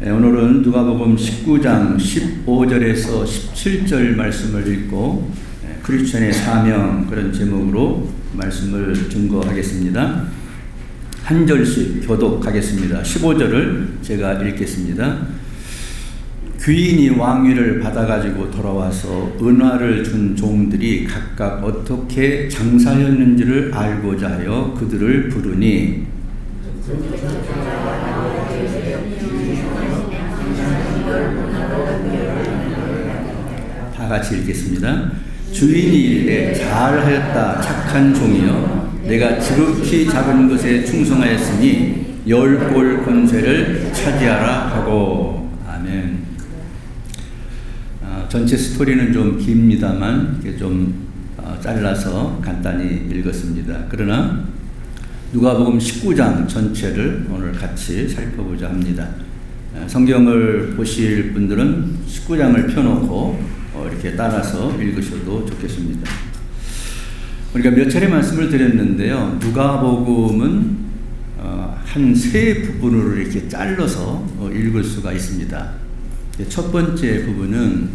오늘은 누가복음 19장 15절에서 17절 말씀을 읽고 크리스천의 사명 그런 제목으로 말씀을 증거하겠습니다. 한 절씩 교독하겠습니다. 15절을 제가 읽겠습니다. 귀인이 왕위를 받아가지고 돌아와서 은화를 준 종들이 각각 어떻게 장사였는지를 알고자 하여 그들을 부르니 다 같이 읽겠습니다. 주인이 이르되 잘하였다 착한 종이여 내가 지극히 작은 것에 충성하였으니 10골 권세를 차지하라 하고. 아멘. 전체 스토리는 좀 깁니다만 좀 잘라서 간단히 읽었습니다. 그러나 누가복음 19장 전체를 오늘 같이 살펴보자 합니다. 성경을 보실 분들은 19장을 펴놓고 이렇게 따라서 읽으셔도 좋겠습니다. 우리가 몇 차례 말씀을 드렸는데요. 누가복음은 한 세 부분으로 이렇게 잘라서 읽을 수가 있습니다. 첫 번째 부분은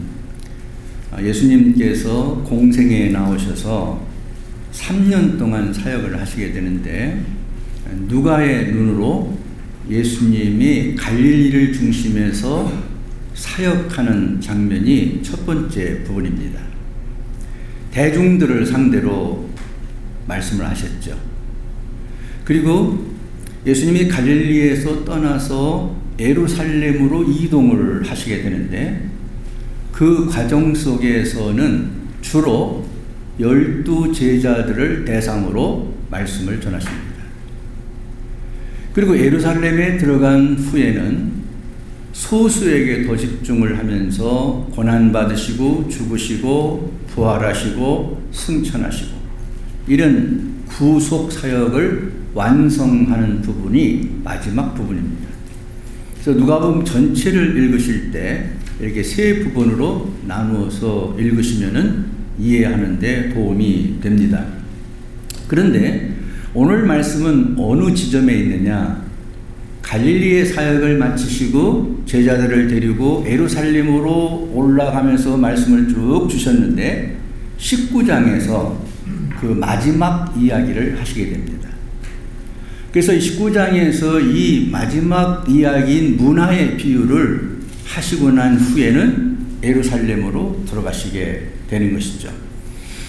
예수님께서 공생에 나오셔서 3년 동안 사역을 하시게 되는데 누가의 눈으로 예수님이 갈릴리를 중심해서 사역하는 장면이 첫 번째 부분입니다. 대중들을 상대로 말씀을 하셨죠. 그리고 예수님이 갈릴리에서 떠나서 예루살렘으로 이동을 하시게 되는데 그 과정 속에서는 주로 12 제자들을 대상으로 말씀을 전하십니다. 그리고 예루살렘에 들어간 후에는 소수에게 더 집중을 하면서 고난받으시고 죽으시고 부활하시고 승천하시고 이런 구속 사역을 완성하는 부분이 마지막 부분입니다. 그래서 누가복음 전체를 읽으실 때 이렇게 세 부분으로 나누어서 읽으시면은 이해하는 데 도움이 됩니다. 그런데 오늘 말씀은 어느 지점에 있느냐? 갈릴리의 사역을 마치시고 제자들을 데리고 예루살렘으로 올라가면서 말씀을 쭉 주셨는데 19장에서 그 마지막 이야기를 하시게 됩니다. 그래서 19장에서 이 마지막 이야기인 문화의 비유를 하시고 난 후에는 예루살렘으로 들어가시게 되는 것이죠.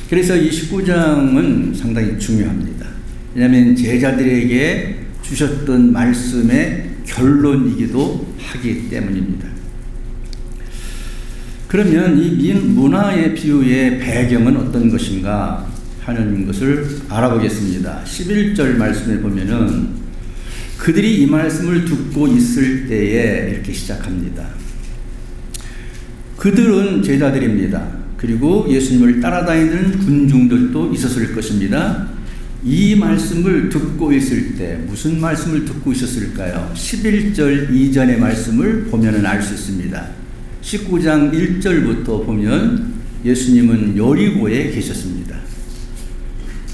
그래서 이 19장은 상당히 중요합니다. 왜냐하면 제자들에게 주셨던 말씀의 결론이기도 하기 때문입니다. 그러면 이 문화의 비유의 배경은 어떤 것인가 하는 것을 알아보겠습니다. 11절 말씀에 보면은 그들이 이 말씀을 듣고 있을 때에 이렇게 시작합니다. 그들은 제자들입니다. 그리고 예수님을 따라다니는 군중들도 있었을 것입니다. 이 말씀을 듣고 있을 때 무슨 말씀을 듣고 있었을까요? 11절 이전의 말씀을 보면 알 수 있습니다. 19장 1절부터 보면 예수님은 여리고에 계셨습니다.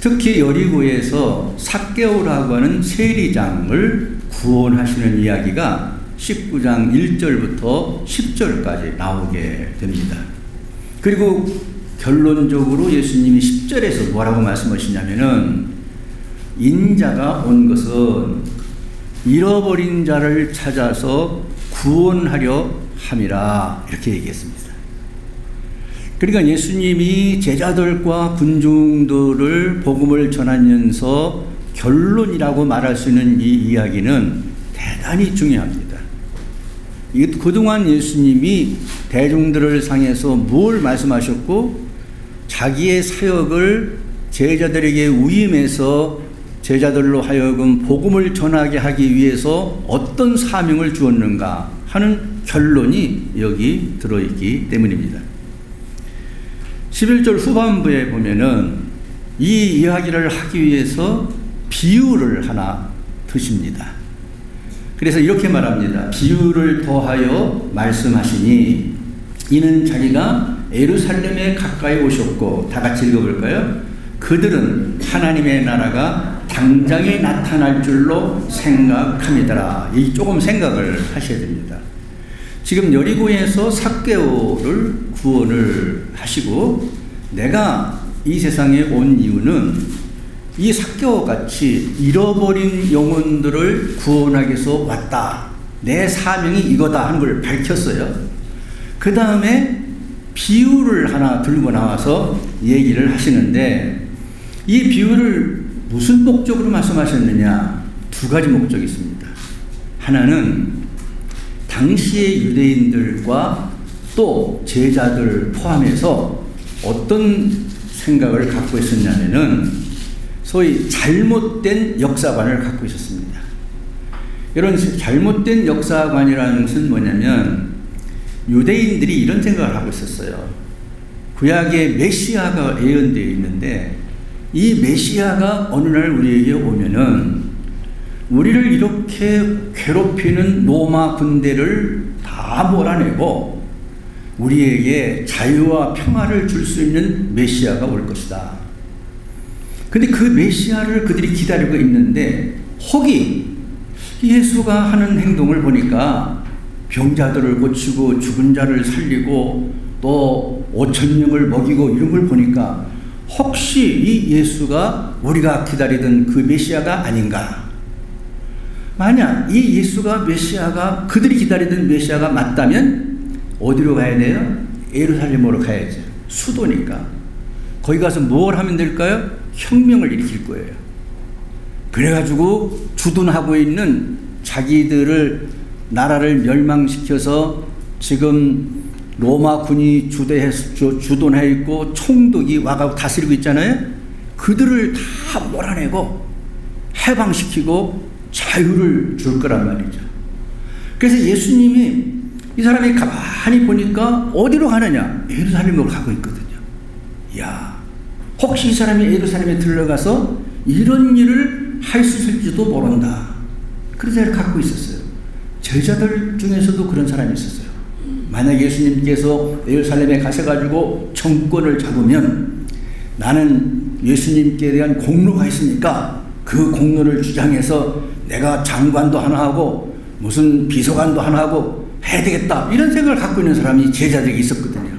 특히 여리고에서 삭개오라고 하는 세리장을 구원하시는 이야기가 19장 1절부터 10절까지 나오게 됩니다. 그리고 결론적으로 예수님이 10절에서 뭐라고 말씀하시냐면은 인자가 온 것은 잃어버린 자를 찾아서 구원하려 함이라 이렇게 얘기했습니다. 그러니까 예수님이 제자들과 군중들을 복음을 전하면서 결론이라고 말할 수 있는 이 이야기는 대단히 중요합니다. 그동안 예수님이 대중들을 향해서 뭘 말씀하셨고 자기의 사역을 제자들에게 위임해서 제자들로 하여금 복음을 전하게 하기 위해서 어떤 사명을 주었는가 하는 결론이 여기 들어있기 때문입니다. 11절 후반부에 보면은 이 이야기를 하기 위해서 비유를 하나 드십니다. 그래서 이렇게 말합니다. 비유를 더하여 말씀하시니 이는 자기가 예루살렘에 가까이 오셨고, 다 같이 읽어볼까요? 그들은 하나님의 나라가 당장에 나타날 줄로 생각합니다라. 이 조금 생각을 하셔야 됩니다. 지금 여리고에서 삭개오를 구원을 하시고 내가 이 세상에 온 이유는 이 삭개오 같이 잃어버린 영혼들을 구원하기 위해서 왔다. 내 사명이 이거다 하는 걸 밝혔어요. 그 다음에 비유를 하나 들고 나와서 얘기를 하시는데 이 비유를 무슨 목적으로 말씀하셨느냐? 두 가지 목적이 있습니다. 하나는 당시의 유대인들과 또 제자들 포함해서 어떤 생각을 갖고 있었냐면은 소위 잘못된 역사관을 갖고 있었습니다. 이런 잘못된 역사관이라는 것은 뭐냐면 유대인들이 이런 생각을 하고 있었어요. 구약에 메시아가 예언되어 있는데 이 메시아가 어느 날 우리에게 오면은 우리를 이렇게 괴롭히는 로마 군대를 다 몰아내고 우리에게 자유와 평화를 줄 수 있는 메시아가 올 것이다. 근데 그 메시아를 그들이 기다리고 있는데 혹이 예수가 하는 행동을 보니까 병자들을 고치고 죽은 자를 살리고 또 5,000명을 먹이고 이런 걸 보니까 혹시 이 예수가 우리가 기다리던 그 메시아가 아닌가? 만약 이 예수가 메시아가 그들이 기다리던 메시아가 맞다면 어디로 가야 돼요? 예루살렘으로 가야죠. 수도니까. 거기 가서 뭘 하면 될까요? 혁명을 일으킬 거예요. 그래가지고 주둔하고 있는 자기들을 나라를 멸망시켜서 지금 로마 군이 주둔해 있고 총독이 와가지고 다스리고 있잖아요. 그들을 다 몰아내고 해방시키고 자유를 줄 거란 말이죠. 그래서 예수님이 이 사람이 가만히 보니까 어디로 가느냐? 예루살렘으로 가고 있거든요. 이야, 혹시 이 사람이 예루살렘에 들어가서 이런 일을 할 수 있을지도 모른다. 그런 생각을 갖고 있었어요. 제자들 중에서도 그런 사람이 있었어요. 만약 예수님께서 예루살렘에 가셔가지고 정권을 잡으면 나는 예수님께 대한 공로가 있으니까 그 공로를 주장해서 내가 장관도 하나 하고 무슨 비서관도 하나 하고 해야 되겠다. 이런 생각을 갖고 있는 사람이 제자들이 있었거든요.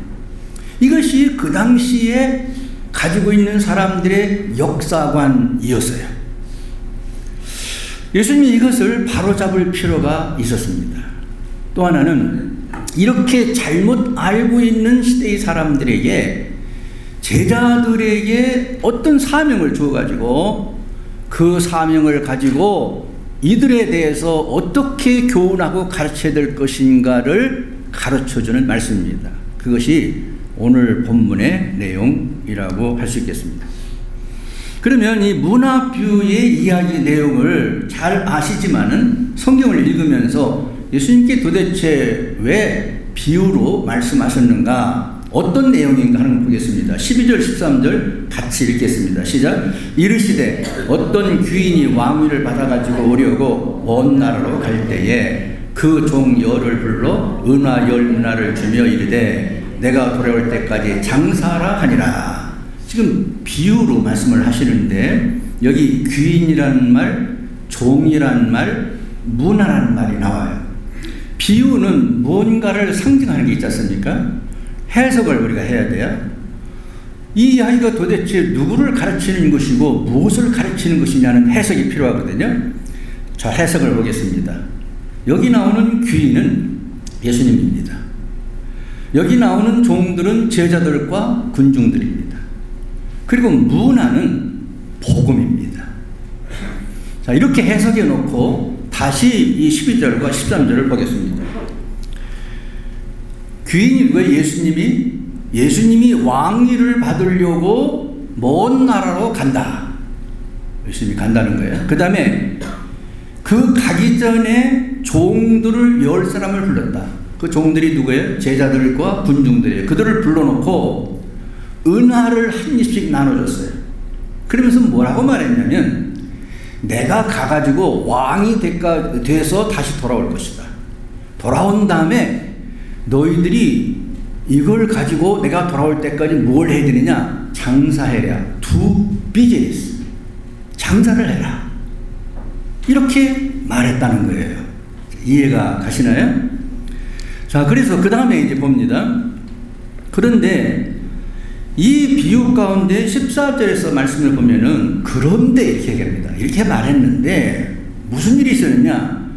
이것이 그 당시에 가지고 있는 사람들의 역사관이었어요. 예수님이 이것을 바로잡을 필요가 있었습니다. 또 하나는 이렇게 잘못 알고 있는 시대의 사람들에게 제자들에게 어떤 사명을 주어가지고 그 사명을 가지고 이들에 대해서 어떻게 교훈하고 가르쳐야 될 것인가를 가르쳐주는 말씀입니다. 그것이 오늘 본문의 내용이라고 할 수 있겠습니다. 그러면 이 문화뷰의 이야기 내용을 잘 아시지만은 성경을 읽으면서 예수님께 도대체 왜 비유로 말씀하셨는가, 어떤 내용인가 하는 걸 보겠습니다. 12절 13절 같이 읽겠습니다. 시작. 이르시되 어떤 귀인이 왕위를 받아가지고 오려고 먼 나라로 갈 때에 그 종 열을 불러 은화 열 문화를 주며 이르되 내가 돌아올 때까지 장사하라 하니라. 지금 비유로 말씀을 하시는데 여기 귀인이라는 말, 종이라는 말, 문화라는 말이 나와요. 비유는 뭔가를 상징하는 게 있지 않습니까? 해석을 우리가 해야 돼요. 이 이야기가 도대체 누구를 가르치는 것이고 무엇을 가르치는 것이냐는 해석이 필요하거든요. 자, 해석을 보겠습니다. 여기 나오는 귀인은 예수님입니다. 여기 나오는 종들은 제자들과 군중들입니다. 그리고 문화는 복음입니다. 자, 이렇게 해석해 놓고 다시 이 12절과 13절을 보겠습니다. 귀인이 왜 예수님이 왕위를 받으려고 먼 나라로 간다. 예수님이 간다는 거예요. 그 다음에 그 가기 전에 종들을 10사람을 불렀다. 그 종들이 누구예요? 제자들과 군중들이에요. 그들을 불러놓고 은화를 한 입씩 나눠줬어요. 그러면서 뭐라고 말했냐면 내가 가가지고 왕이 돼서 다시 돌아올 것이다. 돌아온 다음에 너희들이 이걸 가지고 내가 돌아올 때까지 뭘 해야 되느냐? 장사해라. Do business. 장사를 해라. 이렇게 말했다는 거예요. 이해가 가시나요? 자, 그래서 그 다음에 이제 봅니다. 그런데 이 비유 가운데 14절에서 말씀을 보면은 그런데 이렇게 얘기합니다. 이렇게 말했는데 무슨 일이 있었느냐?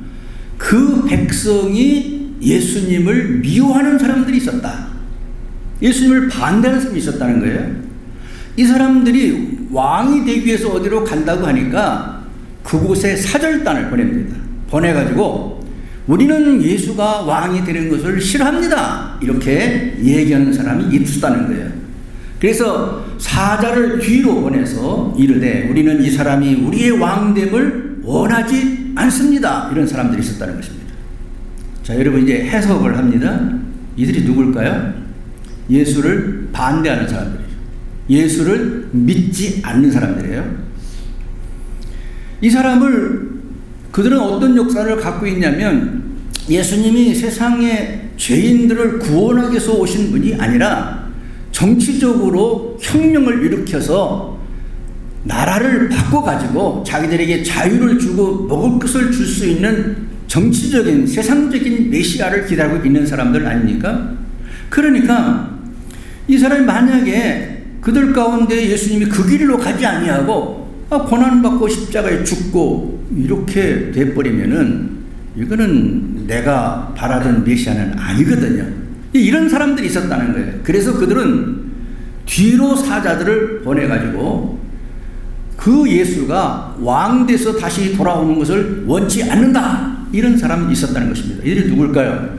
그 백성이 예수님을 미워하는 사람들이 있었다. 예수님을 반대하는 사람이 있었다는 거예요. 이 사람들이 왕이 되기 위해서 어디로 간다고 하니까 그곳에 사절단을 보냅니다. 보내가지고 우리는 예수가 왕이 되는 것을 싫어합니다. 이렇게 얘기하는 사람이 있었다는 거예요. 그래서 사자를 뒤로 보내서 이르되 우리는 이 사람이 우리의 왕됨을 원하지 않습니다. 이런 사람들이 있었다는 것입니다. 자, 여러분 이제 해석을 합니다. 이들이 누굴까요? 예수를 반대하는 사람들이에요. 예수를 믿지 않는 사람들이에요. 이 사람을 그들은 어떤 역사를 갖고 있냐면 예수님이 세상의 죄인들을 구원하기 위해서 오신 분이 아니라 정치적으로 혁명을 일으켜서 나라를 바꿔가지고 자기들에게 자유를 주고 먹을 것을 줄 수 있는 정치적인 세상적인 메시아를 기다리고 있는 사람들 아닙니까? 그러니까 이 사람이 만약에 그들 가운데 예수님이 그 길로 가지 아니하고 고난받고 십자가에 죽고 이렇게 돼버리면은 이거는 내가 바라던 메시아는 아니거든요. 이런 사람들이 있었다는 거예요. 그래서 그들은 뒤로 사자들을 보내가지고 그 예수가 왕 돼서 다시 돌아오는 것을 원치 않는다. 이런 사람이 있었다는 것입니다. 이들이 누굴까요?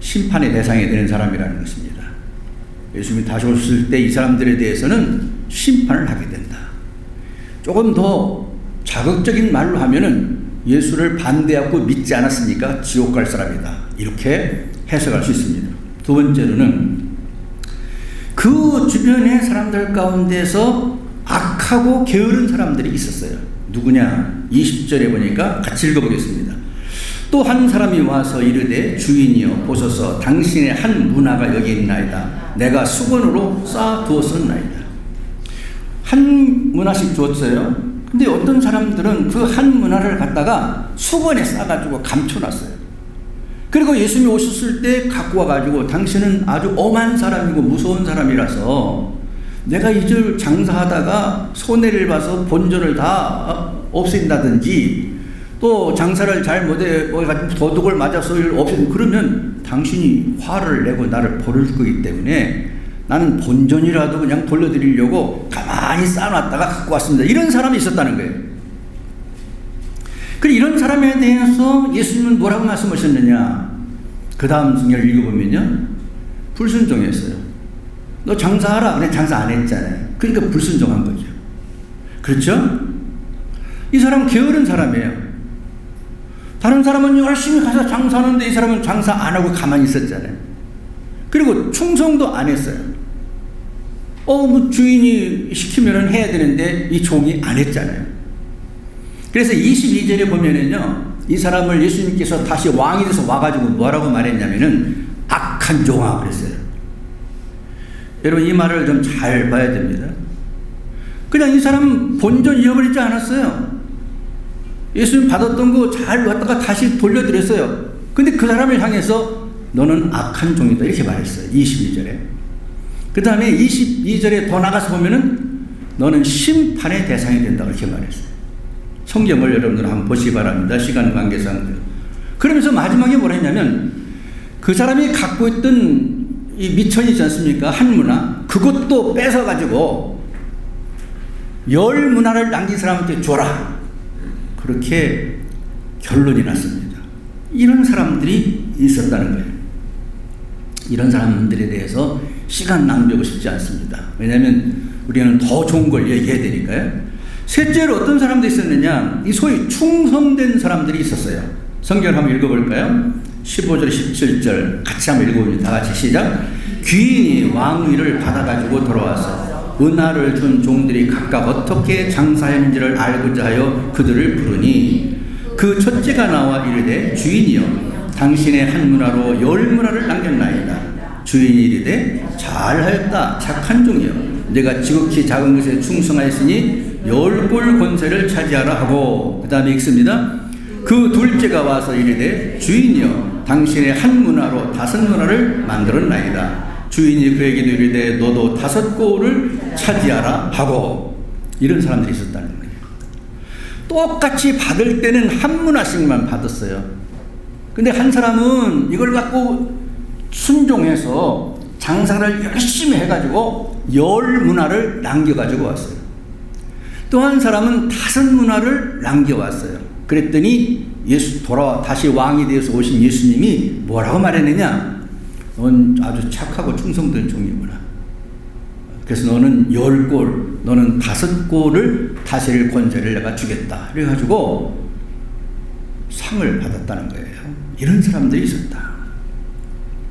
심판의 대상이 되는 사람이라는 것입니다. 예수님이 다시 오실 때 이 사람들에 대해서는 심판을 하게 된다. 조금 더 자극적인 말로 하면은 예수를 반대하고 믿지 않았으니까 지옥 갈 사람이다. 이렇게 해석할 수 있습니다. 두 번째로는 그 주변의 사람들 가운데서 악하고 게으른 사람들이 있었어요. 누구냐? 20절에 보니까 같이 읽어보겠습니다. 또 한 사람이 와서 이르되 주인이여 보소서 당신의 한 문화가 여기 있나이다. 내가 수건으로 쌓아두었었나이다. 한 문화씩 주었어요. 근데 어떤 사람들은 그 한 문화를 갖다가 수건에 싸가지고 감춰놨어요. 그리고 예수님이 오셨을 때 갖고 와가지고 당신은 아주 엄한 사람이고 무서운 사람이라서 내가 이 줄 장사하다가 손해를 봐서 본전을 다 없앤다든지 또 장사를 잘 못해 도둑을 맞아서 없앤 그러면 당신이 화를 내고 나를 벌을 거기 때문에 나는 본전이라도 그냥 돌려드리려고 가만히 쌓아놨다가 갖고 왔습니다. 이런 사람이 있었다는 거예요. 그리고 이런 사람에 대해서 예수님은 뭐라고 말씀하셨느냐? 그 다음 성경을 읽어보면요. 불순종했어요. 너 장사하라. 그냥 장사 안 했잖아요. 그러니까 불순종한 거죠. 그렇죠? 이 사람은 게으른 사람이에요. 다른 사람은 열심히 가서 장사하는데 이 사람은 장사 안 하고 가만히 있었잖아요. 그리고 충성도 안 했어요. 주인이 시키면 해야 되는데 이 종이 안 했잖아요. 그래서 22절에 보면은요, 이 사람을 예수님께서 다시 왕이 돼서 와가지고 뭐라고 말했냐면은 악한 종아 그랬어요. 여러분 이 말을 좀 잘 봐야 됩니다. 그냥 이 사람 본전 잃어버리지 않았어요. 예수님 받았던 거 잘 왔다가 다시 돌려드렸어요. 근데 그 사람을 향해서 너는 악한 종이다 이렇게 말했어요. 22절에. 그 다음에 22절에 더 나가서 보면은 너는 심판의 대상이 된다 이렇게 말했어요. 성경을 여러분들 한번 보시기 바랍니다. 시간 관계상. 그러면서 마지막에 뭐라 했냐면 그 사람이 갖고 있던 이 미천이 있지 않습니까? 한 문화. 그것도 뺏어가지고 10문화를 남긴 사람한테 줘라. 그렇게 결론이 났습니다. 이런 사람들이 있었다는 거예요. 이런 사람들에 대해서 시간 낭비하고 싶지 않습니다. 왜냐하면 우리는 더 좋은 걸 얘기해야 되니까요. 셋째로 어떤 사람들이 있었느냐? 이 소위 충성된 사람들이 있었어요. 성경을 한번 읽어볼까요? 15절, 17절 같이 한번 읽어봅니다. 다 같이 시작. 귀인이 왕위를 받아가지고 돌아와서 은하를 준 종들이 각각 어떻게 장사했는지를 알고자 하여 그들을 부르니 그 첫째가 나와 이르되 주인이여 당신의 한 문화로 10문화를 남겼나이다. 주인이 이르되 잘하였다 착한 종이여 내가 지극히 작은 것에 충성하였으니 10골 권세를 차지하라 하고 그 다음에 읽습니다. 그 둘째가 와서 이르되 주인이여 당신의 한 문화로 5문화를 만들었나이다. 주인이 그에게도 이르되 너도 5꼴을 차지하라 하고. 이런 사람들이 있었다는 거예요. 똑같이 받을 때는 한 문화씩만 받았어요. 근데 한 사람은 이걸 갖고 순종해서 장사를 열심히 해가지고 10문화를 남겨가지고 왔어요. 또 한 사람은 5문화를 남겨왔어요. 그랬더니 다시 왕이 되어서 오신 예수님이 뭐라고 말했느냐? 넌 아주 착하고 충성된 종이구나. 그래서 너는 10꼴, 너는 5꼴을 다스릴 권세를 내가 주겠다. 그래가지고 상을 받았다는 거예요. 이런 사람들이 있었다.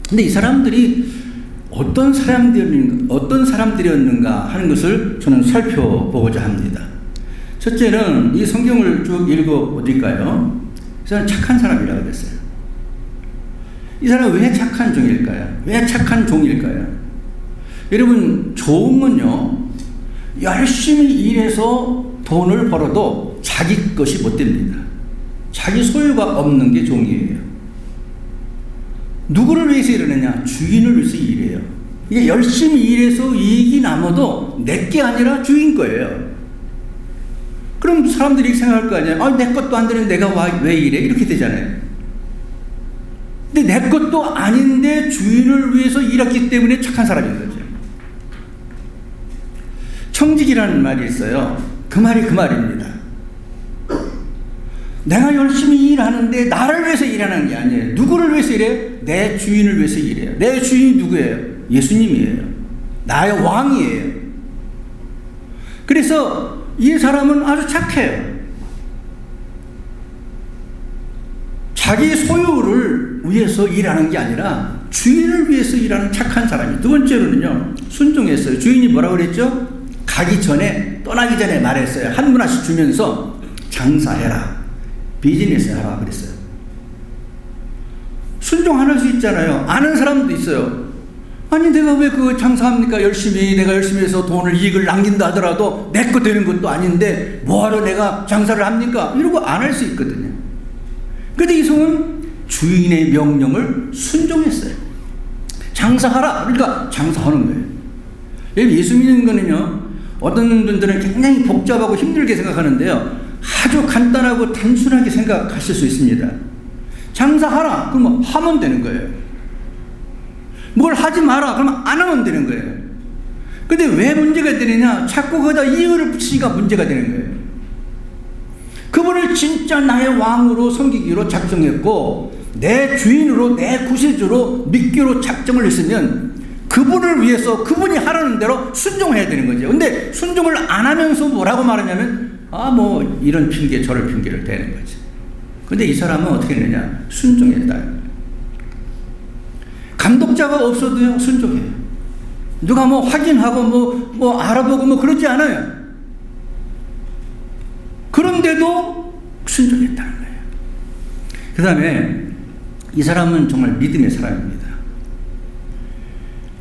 근데 이 사람들이 어떤 사람들이었는가 하는 것을 저는 살펴보고자 합니다. 첫째는 이 성경을 쭉 읽어보니까요, 이 사람은 착한 사람이라고 그랬어요. 이 사람은 왜 착한 종일까요? 왜 착한 종일까요? 여러분, 종은요, 열심히 일해서 돈을 벌어도 자기 것이 못 됩니다. 자기 소유가 없는 게 종이에요. 누구를 위해서 일하느냐? 주인을 위해서 일해요. 이게 열심히 일해서 이익이 남아도 내게 아니라 주인 거예요. 그럼 사람들이 생각할 거 아니에요. 내 것도 안 되는데 내가 왜 이래? 이렇게 되잖아요. 근데 내 것도 아닌데 주인을 위해서 일했기 때문에 착한 사람인 거죠. 청직이라는 말이 있어요. 그 말이 그 말입니다. 내가 열심히 일하는데 나를 위해서 일하는 게 아니에요. 누구를 위해서 일해요? 내 주인을 위해서 일해요. 내 주인이 누구예요? 예수님이에요. 나의 왕이에요. 그래서 이 사람은 아주 착해요. 자기 소유를 위해서 일하는 게 아니라 주인을 위해서 일하는 착한 사람이. 두 번째로는요, 순종했어요. 주인이 뭐라고 그랬죠? 떠나기 전에 말했어요. 한 문화씩 주면서 장사해라. 비즈니스 하라 그랬어요. 순종 안 할 수 있잖아요. 아는 사람도 있어요. 아니 내가 왜 그 장사합니까? 내가 열심히 해서 돈을 이익을 남긴다 하더라도 내 거 되는 것도 아닌데 뭐하러 내가 장사를 합니까? 이러고 안 할 수 있거든요. 그런데 이 성은 주인의 명령을 순종했어요. 장사하라. 그러니까 장사하는 거예요. 예수 믿는 거는요, 어떤 분들은 굉장히 복잡하고 힘들게 생각하는데요, 아주 간단하고 단순하게 생각하실 수 있습니다. 장사하라. 그러면 하면 되는 거예요. 뭘 하지 마라. 그러면 안 하면 되는 거예요. 근데 왜 문제가 되느냐? 자꾸 거기다 이유를 붙이니까 문제가 되는 거예요. 그분을 진짜 나의 왕으로 섬기기로 작정했고 내 주인으로, 내 구세주로 믿기로 작정을 했으면 그분을 위해서 그분이 하라는 대로 순종해야 되는 거죠. 근데 순종을 안 하면서 뭐라고 말하냐면 이런 핑계 저런 핑계를 대는 거죠. 근데 이 사람은 어떻게 했느냐? 순종했다. 감독자가 없어도요, 순종해요. 누가 확인하고 알아보고 그러지 않아요. 그런데도 순종했다는 거예요. 그 다음에 이 사람은 정말 믿음의 사람입니다.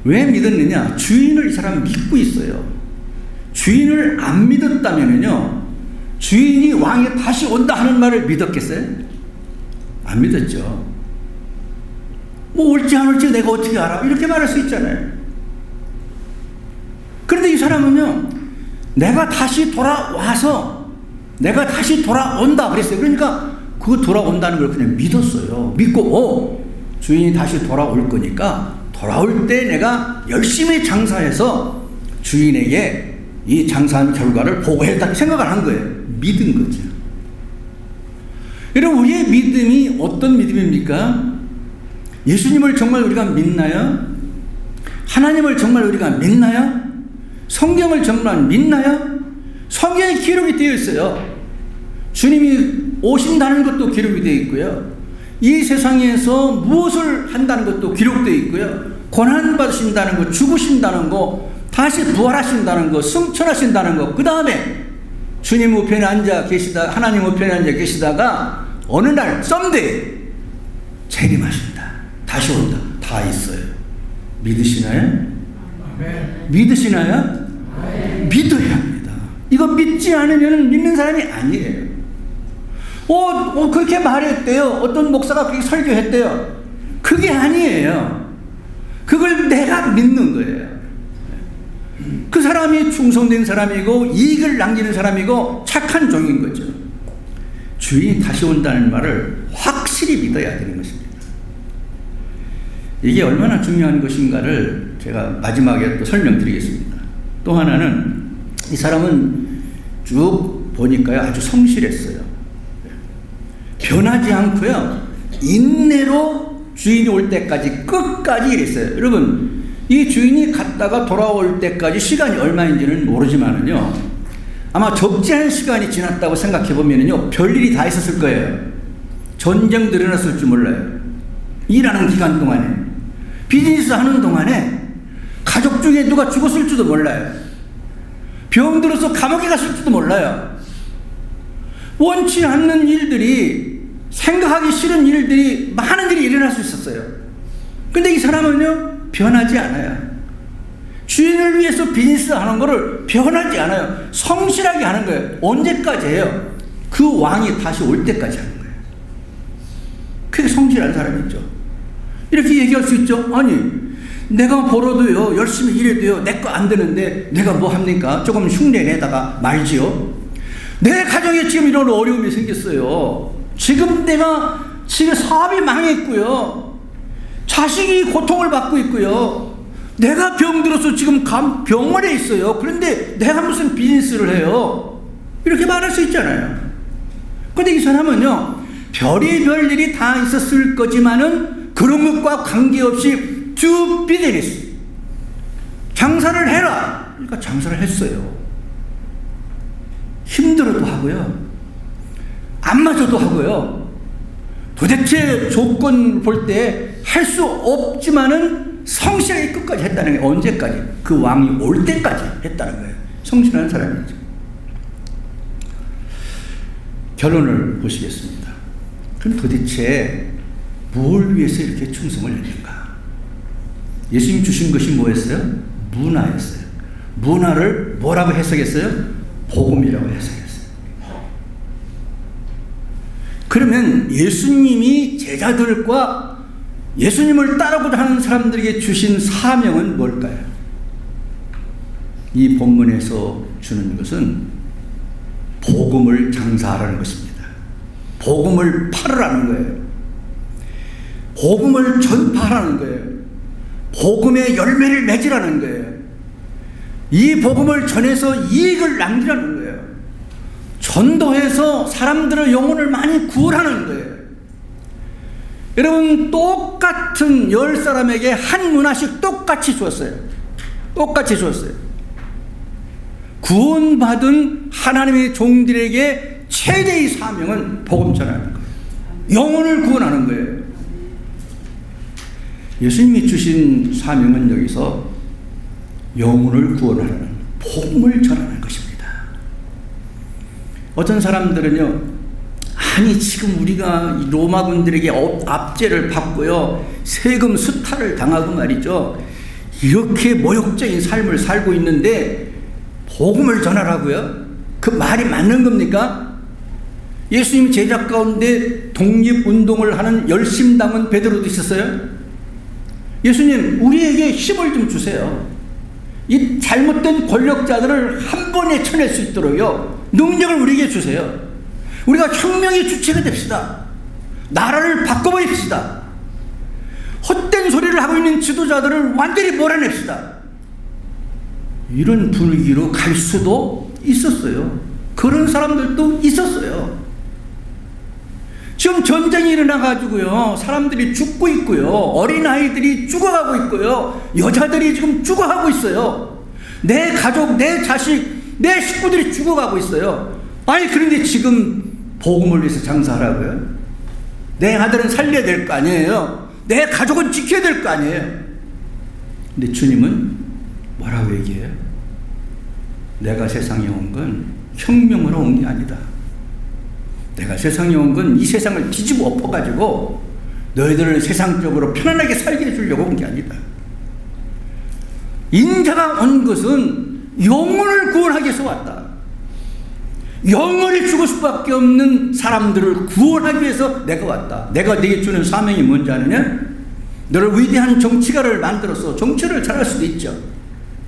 왜 믿었느냐? 주인을 이 사람은 믿고 있어요. 주인을 안 믿었다면요, 주인이 왕이 다시 온다 하는 말을 믿었겠어요? 안 믿었죠. 올지 안 올지 내가 어떻게 알아? 이렇게 말할 수 있잖아요. 그런데 이 사람은요, 내가 다시 돌아온다 그랬어요. 그러니까 그 돌아온다는 걸 그냥 믿었어요. 믿고 주인이 다시 돌아올 거니까 돌아올 때 내가 열심히 장사해서 주인에게 이 장사한 결과를 보고했다는 생각을 한 거예요. 믿은 거죠. 여러분, 우리의 믿음이 어떤 믿음입니까? 예수님을 정말 우리가 믿나요? 하나님을 정말 우리가 믿나요? 성경을 정말 믿나요? 성경에 기록이 되어 있어요. 주님이 오신다는 것도 기록이 되어 있고요. 이 세상에서 무엇을 한다는 것도 기록되어 있고요. 고난 받으신다는 것, 죽으신다는 것, 다시 부활하신다는 것, 승천하신다는 것, 그 다음에 주님 우편에 앉아 계시다, 하나님 우편에 앉아 계시다가 어느 날 썸데이 재림하신다, 다시 온다, 다 있어요. 믿으시나요? 믿으시나요? 믿어야 합니다. 이거 믿지 않으면 믿는 사람이 아니에요. 그렇게 말했대요. 어떤 목사가 그렇게 설교했대요. 그게 아니에요. 그걸 내가 믿는 거예요. 그 사람이 충성된 사람이고 이익을 남기는 사람이고 착한 종인 거죠. 주인이 다시 온다는 말을 확실히 믿어야 되는 것입니다. 이게 얼마나 중요한 것인가를 제가 마지막에 또 설명드리겠습니다. 또 하나는 이 사람은 쭉 보니까요 아주 성실했어요. 변하지 않고요 인내로 주인이 올 때까지 끝까지 일했어요. 여러분 이 주인이 갔다가 돌아올 때까지 시간이 얼마인지는 모르지만은요 아마 적지 않은 시간이 지났다고 생각해 보면은요 별일이 다 있었을 거예요. 전쟁도 일어났을 줄 몰라요. 일하는 기간 동안에, 비즈니스 하는 동안에 가족 중에 누가 죽었을지도 몰라요. 병들어서 감옥에 갔을지도 몰라요. 원치 않는 일들이, 생각하기 싫은 일들이, 많은 일이 일어날 수 있었어요. 근데 이 사람은요 변하지 않아요. 주인을 위해서 비즈니스 하는 거를 변하지 않아요. 성실하게 하는 거예요. 언제까지 해요? 그 왕이 다시 올 때까지 하는 거예요. 그게 성실한 사람이죠. 이렇게 얘기할 수 있죠. 아니 내가 벌어도요 열심히 일해도요 내 거 안 되는데 내가 뭐 합니까? 조금 흉내 내다가 말지요. 내 가정에 지금 이런 어려움이 생겼어요. 지금 사업이 망했고요. 자식이 고통을 받고 있고요. 내가 병들어서 지금 병원에 있어요. 그런데 내가 무슨 비즈니스를 해요? 이렇게 말할 수 있잖아요. 근데 이 사람은요 별의별 일이 다 있었을 거지만은 그런 것과 관계없이 쭉 비즈니스 장사를 해라. 그러니까 장사를 했어요. 힘들어도 하고요 안 맞아도 하고요 도대체 조건 볼 때 할 수 없지만은 성실하게 끝까지 했다는 게 언제까지? 그 왕이 올 때까지 했다는 거예요. 성실한 사람이죠. 결론을 보시겠습니다. 그럼 도대체 뭘 위해서 이렇게 충성을 했는가? 예수님이 주신 것이 뭐였어요? 문화였어요. 문화를 뭐라고 해석했어요? 복음이라고 해석했어요. 그러면 예수님이 제자들과 예수님을 따르고자 하는 사람들에게 주신 사명은 뭘까요? 이 본문에서 주는 것은 복음을 장사하라는 것입니다. 복음을 팔으라는 거예요. 복음을 전파하라는 거예요. 복음의 열매를 맺으라는 거예요. 이 복음을 전해서 이익을 남기라는 거예요. 전도해서 사람들의 영혼을 많이 구원하는 거예요. 여러분 똑같은 10사람에게 한 문화씩 똑같이 주었어요. 똑같이 주었어요. 구원받은 하나님의 종들에게 최대의 사명은 복음 전하는 거예요. 영혼을 구원하는 거예요. 예수님이 주신 사명은 여기서 영혼을 구원하는 복음을 전하는 것입니다. 어떤 사람들은요 아니 지금 우리가 로마군들에게 압제를 받고요 세금 수탈을 당하고 말이죠 이렇게 모욕적인 삶을 살고 있는데 복음을 전하라고요? 그 말이 맞는 겁니까? 예수님 제자 가운데 독립운동을 하는 열심당원 베드로도 있었어요. 예수님 우리에게 힘을 좀 주세요. 이 잘못된 권력자들을 한 번에 쳐낼 수 있도록요 능력을 우리에게 주세요. 우리가 혁명의 주체가 됩시다. 나라를 바꿔버립시다. 헛된 소리를 하고 있는 지도자들을 완전히 몰아냅시다. 이런 분위기로 갈 수도 있었어요. 그런 사람들도 있었어요. 지금 전쟁이 일어나가지고요 사람들이 죽고 있고요 어린아이들이 죽어가고 있고요 여자들이 지금 죽어가고 있어요. 내 가족, 내 자식, 내 식구들이 죽어가고 있어요. 아니 그런데 지금 복음을 위해서 장사하라고요? 내 아들은 살려야 될 거 아니에요? 내 가족은 지켜야 될 거 아니에요? 근데 주님은 뭐라고 얘기해요? 내가 세상에 온 건 혁명으로 온 게 아니다. 내가 세상에 온 건 이 세상을 뒤집어 엎어가지고 너희들을 세상적으로 편안하게 살게 해주려고 온 게 아니다. 인자가 온 것은 영혼을 구원하기 위해서 왔다. 영원히 죽을 수밖에 없는 사람들을 구원하기 위해서 내가 왔다. 내가 네게 주는 사명이 뭔지 아느냐? 너를 위대한 정치가를 만들어서 정치를 잘할 수도 있죠.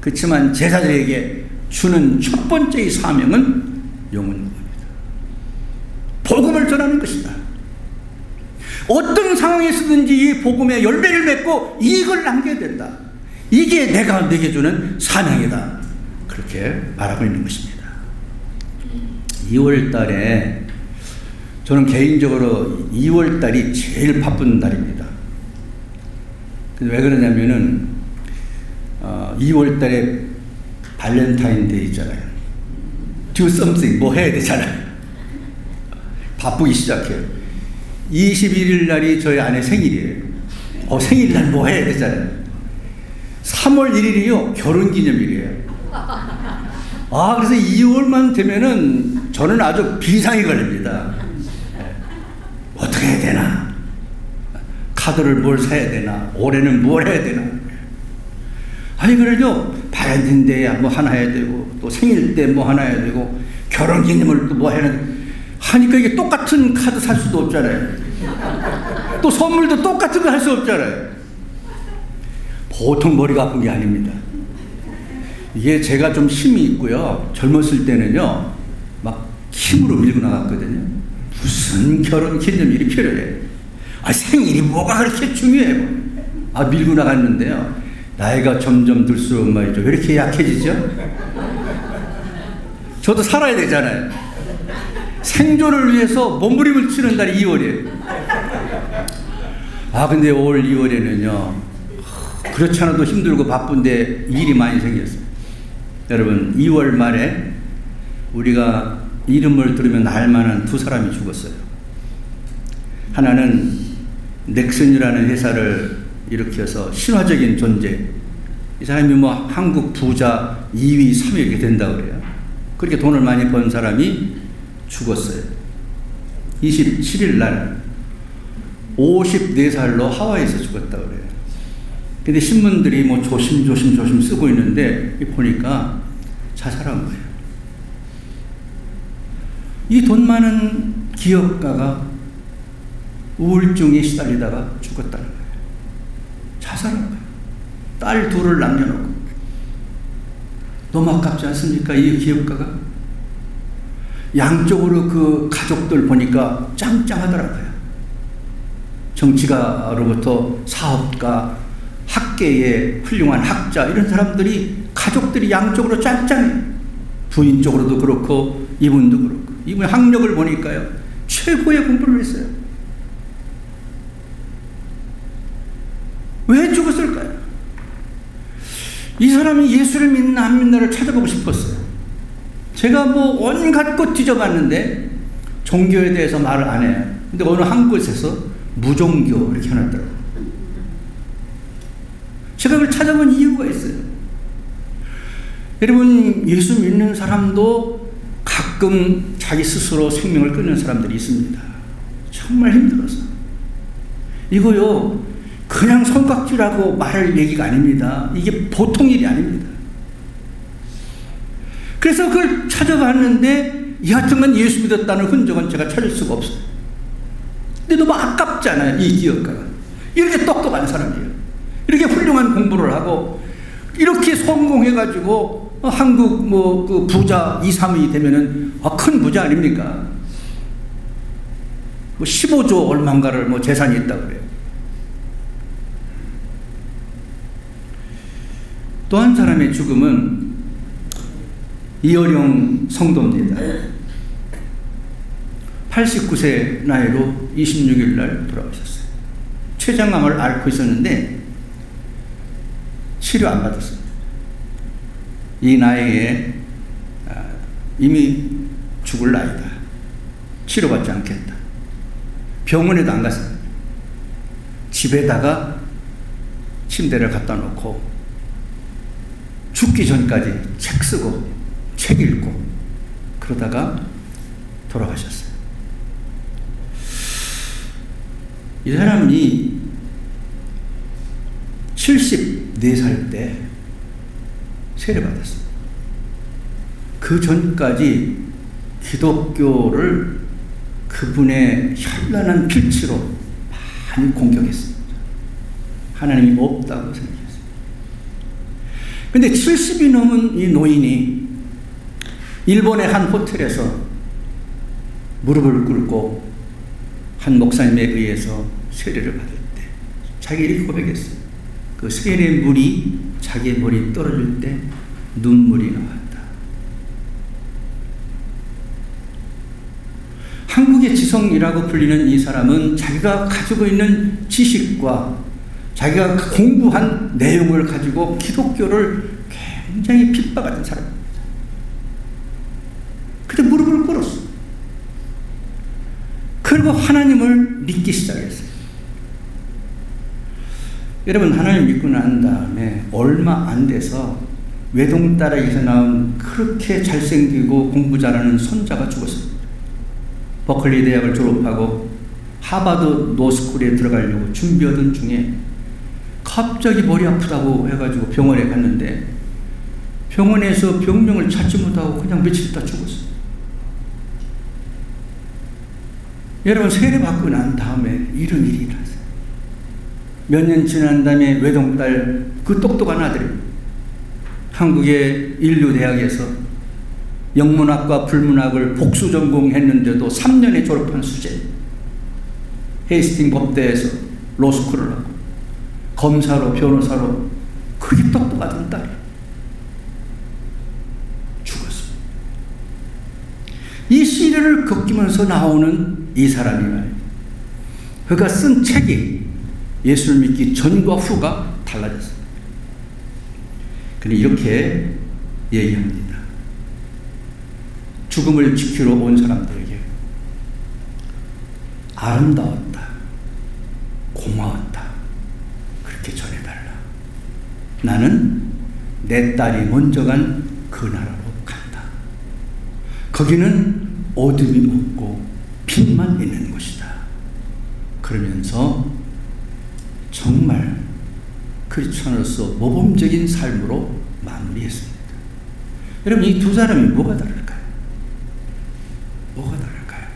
그렇지만 제자들에게 주는 첫 번째의 사명은 영혼입니다. 복음을 전하는 것이다. 어떤 상황에서든지 이 복음에 열매를 맺고 이익을 남겨야 된다. 이게 내가 네게 주는 사명이다. 그렇게 말하고 있는 것입니다. 2월 달에 저는 개인적으로 2월 달이 제일 바쁜 달입니다. 왜 그러냐면은 2월 달에 발렌타인데이 있잖아요. Do something, 뭐 해야 되잖아요. 바쁘기 시작해요. 21일 날이 저희 아내 생일이에요. 생일날 뭐 해야 되잖아요. 3월 1일이요 결혼기념일이에요. 그래서 2월만 되면은 저는 아주 비상이 걸립니다. 어떻게 해야 되나? 카드를 뭘 사야 되나? 올해는 뭘 해야 되나? 아니 그래도 발렌타인데이 뭐 하나 해야 되고 또 생일 때 뭐 하나 해야 되고 결혼기념을 또 뭐 해야 되고 하니까 이게 똑같은 카드 살 수도 없잖아요. 또 선물도 똑같은 거 할 수 없잖아요. 보통 머리가 아픈 게 아닙니다. 이게 제가 좀 힘이 있고요. 젊었을 때는요, 막 힘으로 밀고 나갔거든요. 무슨 결혼 기념일이 필요해. 생일이 뭐가 그렇게 중요해. 밀고 나갔는데요. 나이가 점점 들수록 말이죠. 왜 이렇게 약해지죠? 저도 살아야 되잖아요. 생존을 위해서 몸부림을 치는 달이 2월이에요. 근데 올 2월에는요, 그렇지 않아도 힘들고 바쁜데 일이 많이 생겼어요. 여러분, 2월 말에 우리가 이름을 들으면 알만한 두 사람이 죽었어요. 하나는 넥슨이라는 회사를 일으켜서 신화적인 존재. 이 사람이 뭐 한국 부자 2위, 3위 이렇게 된다고 그래요. 그렇게 돈을 많이 번 사람이 죽었어요. 27일 날 54살로 하와이에서 죽었다고 그래요. 근데 신문들이 뭐 조심 쓰고 있는데 보니까 자살한 거예요. 이 돈 많은 기업가가 우울증에 시달리다가 죽었다는 거예요. 자살한 거예요. 딸 둘을 남겨놓고. 너무 아깝지 않습니까? 이 기업가가. 양쪽으로 그 가족들 보니까 짱짱하더라고요. 정치가로부터 사업가, 학계의 훌륭한 학자 이런 사람들이 가족들이 양쪽으로 짱짱해요. 부인 쪽으로도 그렇고 이분도 그렇고. 이분 학력을 보니까요. 최고의 공부를 했어요. 왜 죽었을까요? 이 사람이 예수를 믿나 안 믿나를 찾아보고 싶었어요. 제가 뭐 온갖 것 뒤져봤는데 종교에 대해서 말을 안 해요. 근데 어느 한 곳에서 무종교 이렇게 해놨더라고요. 제가 그걸 찾아본 이유가 있어요. 여러분, 예수 믿는 사람도 가끔 자기 스스로 생명을 끊는 사람들이 있습니다. 정말 힘들어서. 이거요, 그냥 손깍지라고 말할 얘기가 아닙니다. 이게 보통 일이 아닙니다. 그래서 그걸 찾아봤는데 여하튼간 예수 믿었다는 흔적은 제가 찾을 수가 없어요. 근데 너무 아깝잖아요. 이 기업가가 이렇게 똑똑한 사람이에요. 이렇게 훌륭한 공부를 하고 이렇게 성공해가지고 한국 뭐 그 부자 2, 3위 되면은 큰 부자 아닙니까? 뭐 15조 얼마인가를 뭐 재산이 있다고 그래요. 또 한 사람의 죽음은 이어령 성도입니다. 89세 나이로 26일 날 돌아가셨어요. 췌장암을 앓고 있었는데 치료 안 받았어요. 이 나이에 이미 죽을 나이다. 치료받지 않겠다. 병원에도 안 갔어요. 집에다가 침대를 갖다 놓고 죽기 전까지 책 쓰고 책 읽고 그러다가 돌아가셨어요. 이 사람이 74살 때 세례받았어요. 그 전까지 기독교를 그분의 현란한 필치로 많이 공격했습니다. 하나님이 없다고 생각했어요. 근데 70이 넘은 이 노인이 일본의 한 호텔에서 무릎을 꿇고 한 목사님에 의해서 세례를 받을 때 자기 이렇게 고백했어요. 그 세례 물이 자기 머리 떨어질 때 눈물이 나왔다. 한국의 지성이라고 불리는 이 사람은 자기가 가지고 있는 지식과 자기가 공부한 내용을 가지고 기독교를 굉장히 핍박하는 사람입니다. 근데 무릎을 꿇었어. 그리고 하나님을 믿기 시작했어요. 여러분, 하나님 믿고 난 다음에 얼마 안 돼서 외동딸에게서 나온 그렇게 잘생기고 공부 잘하는 손자가 죽었습니다. 버클리 대학을 졸업하고 하버드 노스쿨에 들어가려고 준비하던 중에 갑자기 머리 아프다고 해가지고 병원에 갔는데 병원에서 병명을 찾지 못하고 그냥 며칠 있다 죽었어요. 여러분, 세례받고 난 다음에 이런 일이 일어났어요. 몇 년 지난 다음에 외동딸, 그 똑똑한 아들이 한국의 인류대학에서 영문학과 불문학을 복수 전공했는데도 3년에 졸업한 수재, 헤이스팅 법대에서 로스쿨을 하고 검사로 변호사로 그렇게 똑똑하던 딸이 죽었습니다. 이 시련을 겪으면서 나오는 이 사람이 말이에요. 그가 쓴 책이 예수를 믿기 전과 후가 달라졌습니다. 그런데 이렇게 얘기합니다. 죽음을 지키러 온 사람들에게 아름다웠다, 고마웠다, 그렇게 전해달라. 나는 내 딸이 먼저 간 그 나라로 간다. 거기는 어둠이 없고 빛만 있는 곳이다. 그러면서 정말 크리스천으로서 모범적인 삶으로 마무리했습니다. 여러분, 이 두 사람이 뭐가 다를까요? 뭐가 다를까요?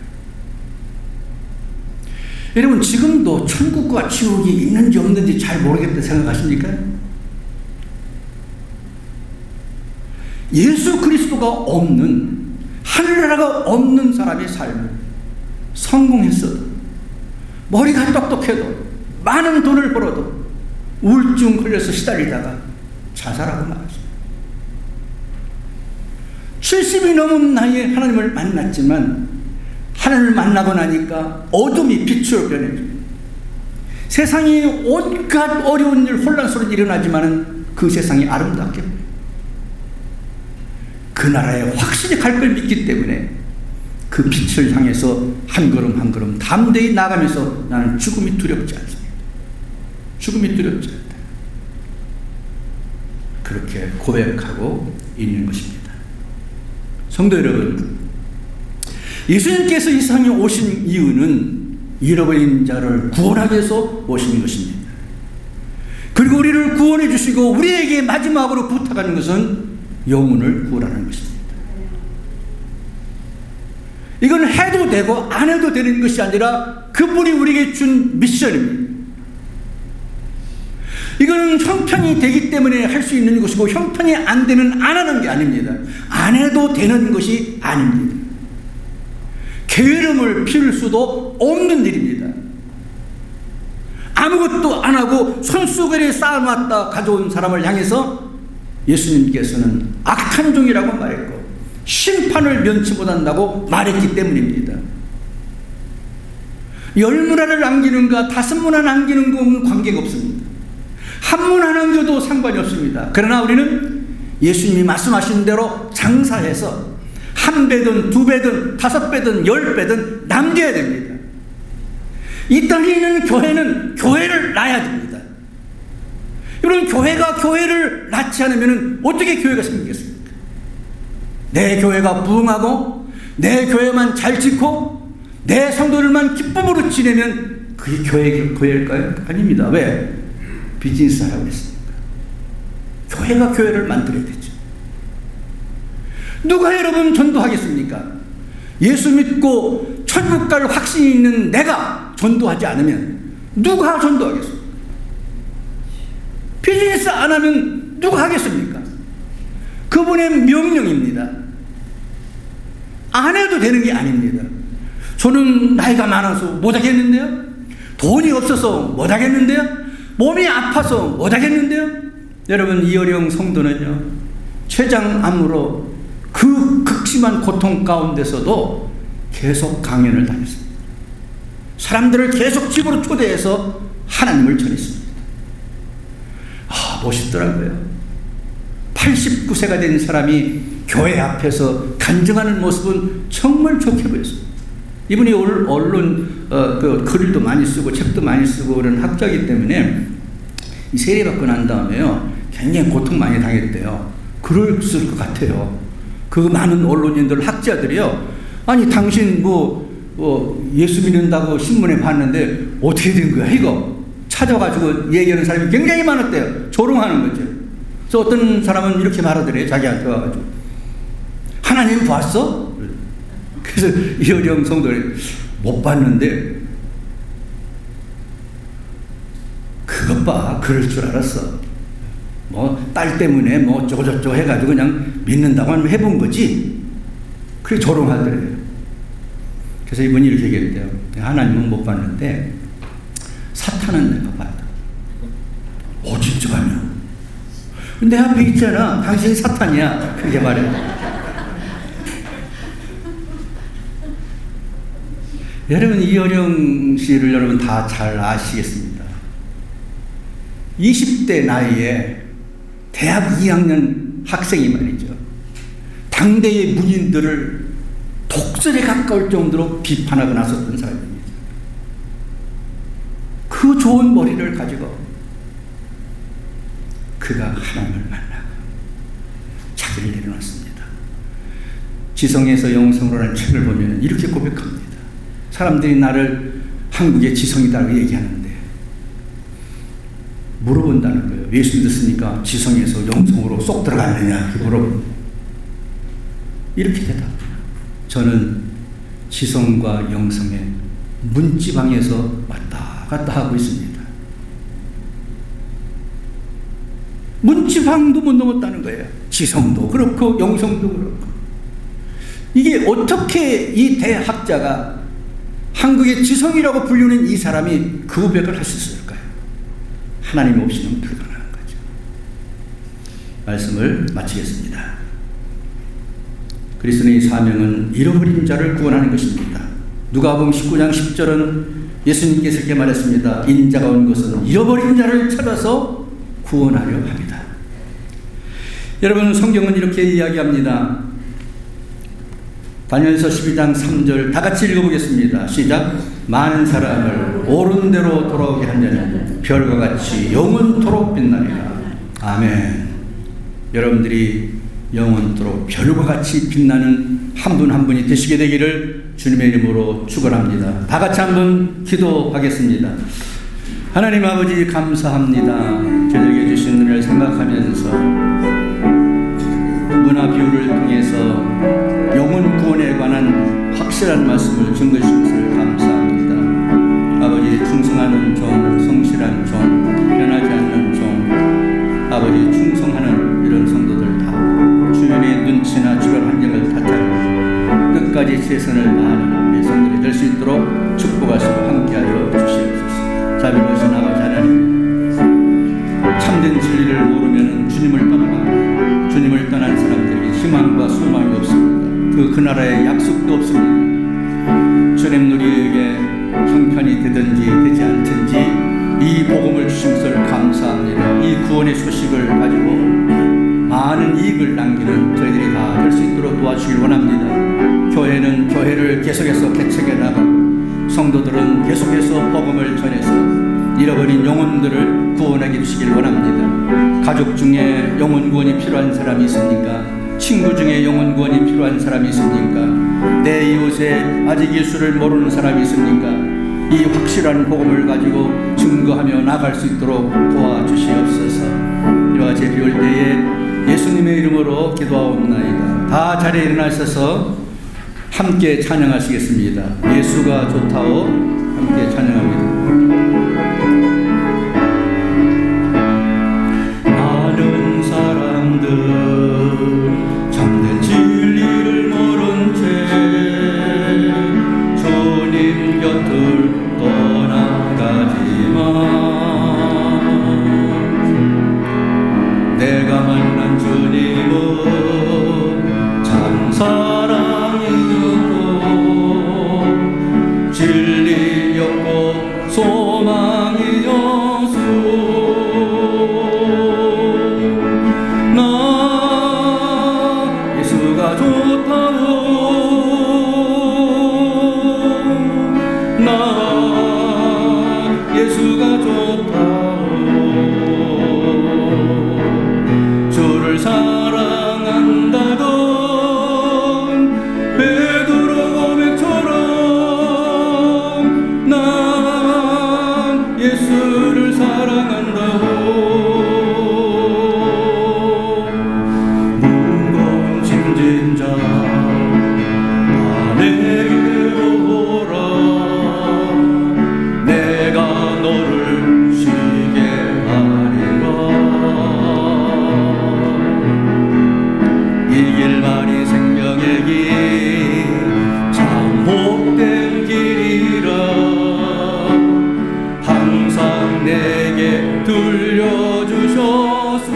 여러분, 지금도 천국과 지옥이 있는지 없는지 잘 모르겠다 생각하십니까? 예수 그리스도가 없는, 하늘나라가 없는 사람의 삶을 성공했어도, 머리가 똑똑해도, 많은 돈을 벌어도 우울증 걸려서 시달리다가 자살하고 말았습니다. 70이 넘은 나이에 하나님을 만났지만 하나님을 만나고 나니까 어둠이 빛으로 변해집니다. 세상에 온갖 어려운 일, 혼란스러운 일이 일어나지만 그 세상이 아름답게 보여요. 그 나라에 확실히 갈 걸 믿기 때문에 그 빛을 향해서 한 걸음 한 걸음 담대히 나가면서 나는 죽음이 두렵지 않습니다. 죽음이 두렵지 않다. 그렇게 고백하고 있는 것입니다. 성도 여러분, 예수님께서 이 세상에 오신 이유는 잃어버린 자를 구원하기 위해서 오신 것입니다. 그리고 우리를 구원해 주시고 우리에게 마지막으로 부탁하는 것은 영혼을 구원하는 것입니다. 이건 해도 되고 안 해도 되는 것이 아니라 그분이 우리에게 준 미션입니다. 이거는 형편이 되기 때문에 할 수 있는 것이고 형편이 안 되면 안 하는 게 아닙니다. 안 해도 되는 것이 아닙니다. 게으름을 피울 수도 없는 일입니다. 아무것도 안 하고 손수건에 쌓아놨다 가져온 사람을 향해서 예수님께서는 악한 종이라고 말했고 심판을 면치 못한다고 말했기 때문입니다. 10문화를 남기는가 5문화 남기는 건 관계가 없습니다. 한 문화 남겨도 상관이 없습니다. 그러나 우리는 예수님이 말씀하신 대로 장사해서 1배든 2배든 5배든 10배든 남겨야 됩니다. 이 땅에 있는 교회는 교회를 낳아야 됩니다. 여러분, 교회가 교회를 낳지 않으면 어떻게 교회가 생기겠습니까? 내 교회가 부흥하고 내 교회만 잘 지고 내 성도들만 기쁨으로 지내면 그게 교회일까요? 아닙니다. 왜? 비즈니스 하라고 했습니까? 교회가 교회를 만들어야 되죠. 누가 여러분 전도하겠습니까? 예수 믿고 천국 갈 확신이 있는 내가 전도하지 않으면 누가 전도하겠습니까? 비즈니스 안 하면 누가 하겠습니까? 그분의 명령입니다. 안 해도 되는 게 아닙니다. 저는 나이가 많아서 못하겠는데요? 돈이 없어서 못하겠는데요? 몸이 아파서 못하겠는데요? 여러분, 이어령 성도는요, 췌장암으로 그 극심한 고통 가운데서도 계속 강연을 다녔습니다. 사람들을 계속 집으로 초대해서 하나님을 전했습니다. 멋있더라고요. 89세가 된 사람이 교회 앞에서 간증하는 모습은 정말 좋게 보였습니다. 이분이 언론 글도 많이 쓰고 책도 많이 쓰고 그런 학자이기 때문에 이 세례받고 난 다음에요, 굉장히 고통 많이 당했대요. 그랬을 것 같아요. 그 많은 언론인들, 학자들이요, 아니 당신 예수 믿는다고 신문에 봤는데 어떻게 된 거야 이거? 찾아가지고 얘기하는 사람이 굉장히 많았대요. 조롱하는 거죠. 그래서 어떤 사람은 이렇게 말하더래요. 자기한테 와가지고, 하나님 봤어? 그래서 이어령 성도를 못 봤는데, 그것 봐, 그럴 줄 알았어. 딸 때문에 어쩌고저쩌고 해가지고 그냥 믿는다고 하면 해본 거지. 그래 조롱하더래요. 그래서 이분이 이렇게 얘기했대요. 하나님은 못 봤는데 사탄은 내가 봤다. 진짜가냐? 내 앞에 있잖아. 당신이 사탄이야. 그렇게 말해. 여러분, 이어령 씨를 여러분 다 잘 아시겠습니다. 20대 나이에 대학 2학년 학생이 말이죠, 당대의 문인들을 독설에 가까울 정도로 비판하고 나섰던 사람입니다. 그 좋은 머리를 가지고 그가 하나님을 만나고 자기를 내려놨습니다. 지성에서 영성으로라는 책을 보면 이렇게 고백합니다. 사람들이 나를 한국의 지성이라고 얘기하는데 물어본다는 거예요. 예수 믿었으니까 지성에서 영성으로 쏙 들어갔느냐 물어봅니다. 이렇게 대답해요. 저는 지성과 영성의 문지방에서 왔다 갔다 하고 있습니다. 문지방도 못 넘었다는 거예요. 지성도 그렇고 영성도 그렇고. 이게 어떻게 이 대학자가 한국의 지성이라고 불리는 이 사람이 그 고백을 할 수 있을까요? 하나님 없이는 불가능한 거죠. 말씀을 마치겠습니다. 그리스도의 사명은 잃어버린 자를 구원하는 것입니다. 누가복음 19장 10절은 예수님께서 이렇게 말했습니다. 인자가 온 것은 잃어버린 자를 찾아서 구원하려 합니다. 여러분, 성경은 이렇게 이야기합니다. 다니엘서 12장 3절 다 같이 읽어보겠습니다. 시작. 많은 사람을 옳은 대로 돌아오게 한 자는 별과 같이 영원토록 빛나리라. 아멘. 여러분들이 영원토록 별과 같이 빛나는 한 분 한 분이 되시게 되기를 주님의 이름으로 축원합니다. 다 같이 한번 기도하겠습니다. 하나님 아버지, 감사합니다. 저에게 주신 은혜를 생각하면서 문화 비유를 통해서 영혼 구원에 관한 확실한 말씀을 증거해 주셔서 감사합니다. 아버지, 충성하는 종, 성실한 종, 변하지 않는 종, 아버지 충성하는 이런 성도들 다 주변의 눈치나 주변 환경을 다잡고 끝까지 최선을 다하는 우리 성도들이 될 수 있도록 축복하시고 함께하여 주시옵소서. 자비로우신 아버지 하나님, 참된 진리를 모르면 주님을 떠나가 주님을 떠난 사람들에게 희망과 소망이 없습니다. 그 나라의 약속도 없습니다. 주님, 우리에게 형편이 되든지 되지 않든지 이 복음을 주신 것을 감사합니다. 이 구원의 소식을 가지고 많은 이익을 남기는 저희들이 다 될 수 있도록 도와주길 원합니다. 교회는 교회를 계속해서 개척해 나가고 성도들은 계속해서 복음을 전해서 잃어버린 영혼들을 구원하게 해주시길 원합니다. 가족 중에 영혼 구원이 필요한 사람이 있습니까? 친구 중에 영혼 구원이 필요한 사람이 있습니까? 내 이웃에 아직 예수를 모르는 사람이 있습니까? 이 확실한 복음을 가지고 증거하며 나갈 수 있도록 도와주시옵소서. 이와 제 비올 때에 예수님의 이름으로 기도하옵나이다. 다 자리에 일어나셔서 함께 찬양하시겠습니다. 예수가 좋다오 함께 찬양합니다. 많은 사람들 참된 진리를 모른 채 주님 곁을 떠나가지만 내가 만난 주님은 참 사랑이었고 진리였고 소망이었소. 나 예수가 좋다오. 나 예수가 좋다오. 주를 사랑한다던 베드로 고백처럼 난 예수를 사랑한다오. 무거운 짐진 자 다 내게 오라. 내가 너를 쉬게 하리라. 이 길만이 생명의 길 참 복된 길이라. 항상 내게 들려주셨소.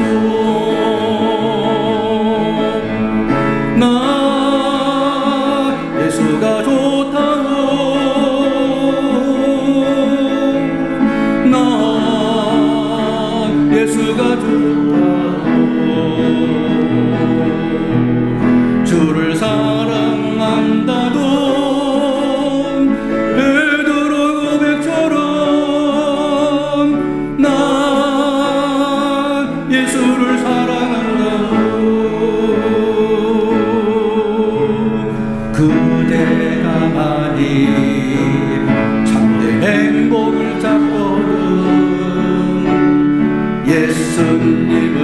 나 예수가 좋다오. 나 예수가 좋다오. 주를 사랑한다던 베드로 고백처럼 난 예수를 사랑한다오. 그대가 만일 참된 행복을 찾거든 예수님을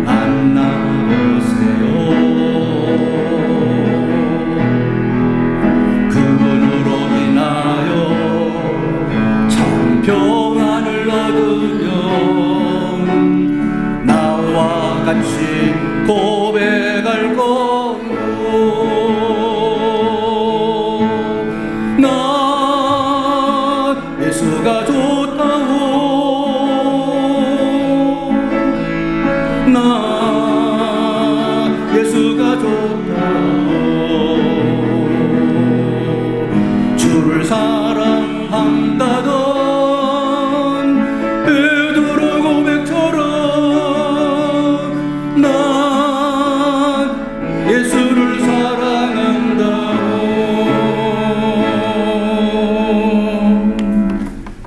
만나보세요. 그분으로 인하여 참 평안을 얻으면 나와 같이 고백할 거요. 나 예수가 좋다오. 나 예수가 좋다오. 주를 사랑한다던 베드로 고백처럼 난 예수를 사랑한다오.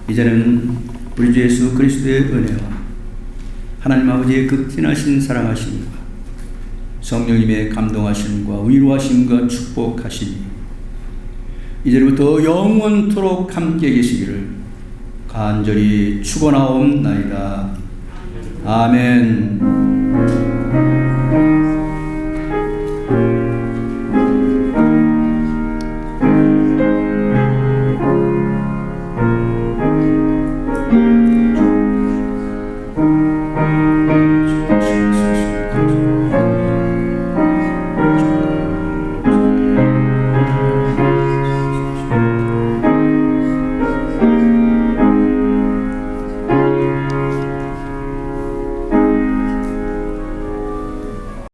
이제는 우리 주 예수 그리스도의 은혜와 하나님 아버지의 극진하신 사랑하심과 성령님의 감동하심과 위로하심과 축복하심이 이제부터 영원토록 함께 계시기를 간절히 축원하옵나이다. 아멘.